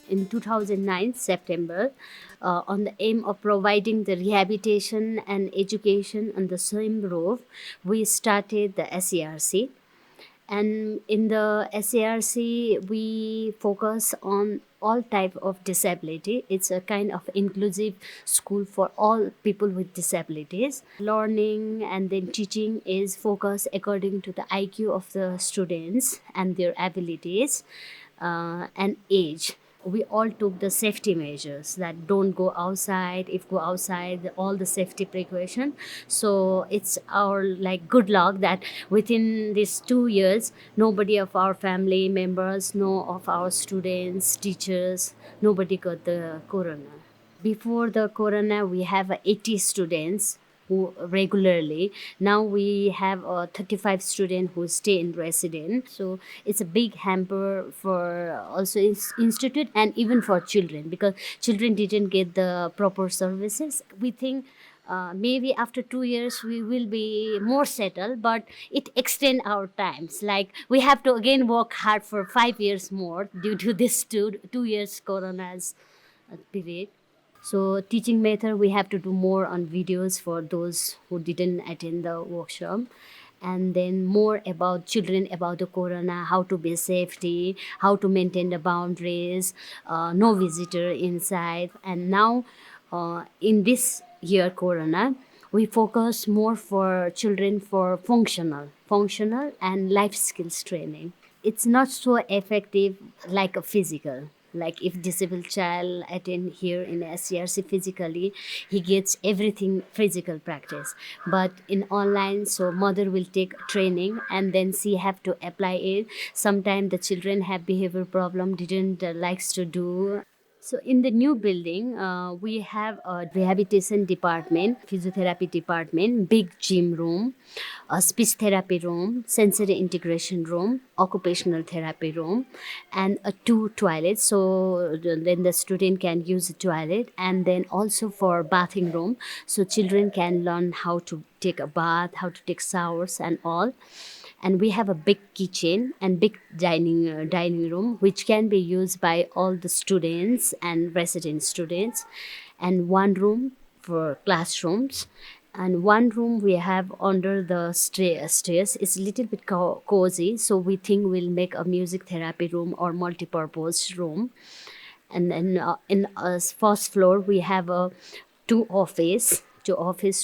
in 2009 September, on the aim of providing the rehabilitation and education on the same roof, we started the SARC. And in the SARC, we focus on all type of disability. It's a kind of inclusive school for all people with disabilities. Learning and then teaching is focused according to the IQ of the students and their abilities and age. We all took the safety measures that don't go outside. If go outside, all the safety precaution. So it's our like good luck that within these 2 years, nobody of our family members, no of our students, teachers, nobody got the corona. Before the corona, we have 80 students who regularly. Now we have 35 students who stay in resident. So it's a big hamper for also institute and even for children, because children didn't get the proper services. We think maybe after 2 years we will be more settled, but it extend our times. Like we have to again work hard for 5 years more due to this 2 years corona's period. So teaching method, we have to do more on videos for those who didn't attend the workshop. And then more about children, about the corona, how to be safety, how to maintain the boundaries, no visitor inside. And now in this year corona, we focus more for children for functional and life skills training. It's not so effective like a physical. Like if disabled child attend here in SCRC physically, he gets everything physical practice. But in online, so mother will take training and then she have to apply it. Sometimes the children have behavior problem, didn't likes to do. So in the new building, we have a rehabilitation department, physiotherapy department, big gym room, a speech therapy room, sensory integration room, occupational therapy room, and two toilets. So then the student can use the toilet, and then also for bathing room, so children can learn how to take a bath, how to take showers, and all. And we have a big kitchen and big dining room which can be used by all the students and resident students, and one room for classrooms, and one room we have under the stairs. It's a little bit cozy, so we think we'll make a music therapy room or multi-purpose room. And then in first floor we have a two office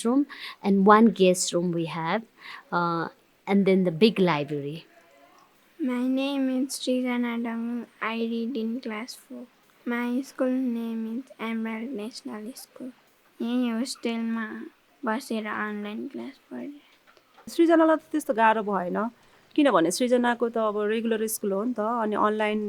room and one guest room we have, uh, and then the big library. My name is Srijana Dangu. I read in class 4. My school name is Emerald National School. यहीँ होस्टेलमा बसेर online class पढेँ। सृजनालाई त त्यस्तो गाह्रो भएन, किनभने सृजनाको त अब रेगुलर स्कुल हो नि त, अनि अनलाइन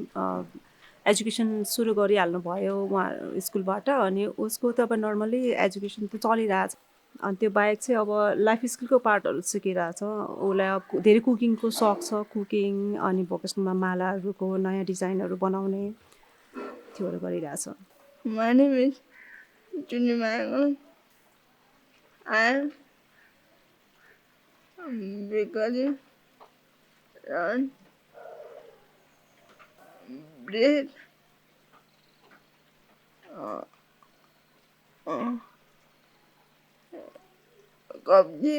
एजुकेसन सुरु गरिहाल्नु भयो उहाँ स्कुलबाट, अनि उसको त अब नर्मली एजुकेसन त चलिरहेछ। अनि त्यो बाहेक चाहिँ अब लाइफ स्किलको पार्टहरू सिकिरहेछ। उसलाई अब धेरै कुकिङको सोख छ, कुकिङ अनि भोकेसनलमा मालाहरूको नयाँ डिजाइनहरू बनाउने त्योहरू गरिरहेछ। My name is Juni Mangal. I am because run, breathe, कब्जी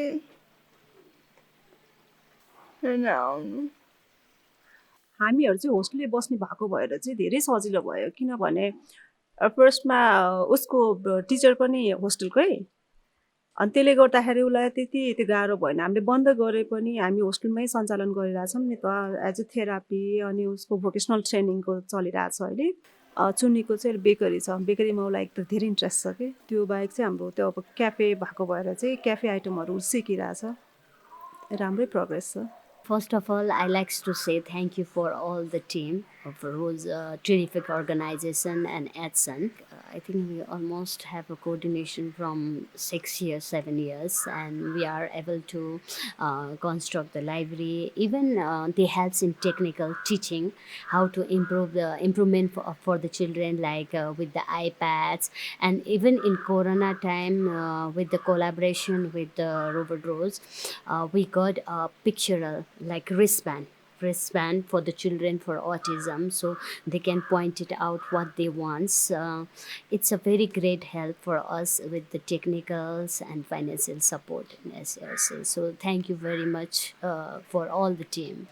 आउनु। हामीहरू चाहिँ होस्टेलले बस्ने भएको भएर चाहिँ धेरै सजिलो भयो, किनभने फर्स्टमा उसको टिचर पनि होस्टेलकै, अनि त्यसले गर्दाखेरि उसलाई त्यति त्यो गाह्रो भएन। हामीले बन्द गरे पनि हामी होस्टेलमै सञ्चालन गरिरहेछौँ नि त, एज अ थेरापी। अनि उसको भोकेसनल ट्रेनिङको चलिरहेछ अहिले। चुन्नीको चाहिँ बेकरी छ, बेकरीमा उसलाई एकदम धेरै इन्ट्रेस्ट छ कि। त्यो बाहेक चाहिँ हाम्रो त्यो अब क्याफे भएको भएर चाहिँ क्याफे आइटमहरू सिकिरहेछ, राम्रै प्रोग्रेस छ। First of all, I like to say thank you for all the team of Rose, terrific organization and Edson. I think we almost have a coordination from 6 years, 7 years, and we are able to construct the library. Even they helps in technical teaching, how to improve the improvement for the children, like with the iPads, and even in Corona time, with the collaboration with Robert Rose, we got a pictorial like wristband for the children for autism, so they can point it out what they want. It's a very great help for us with the technicals and financial support in SRC. So thank you very much for all the team.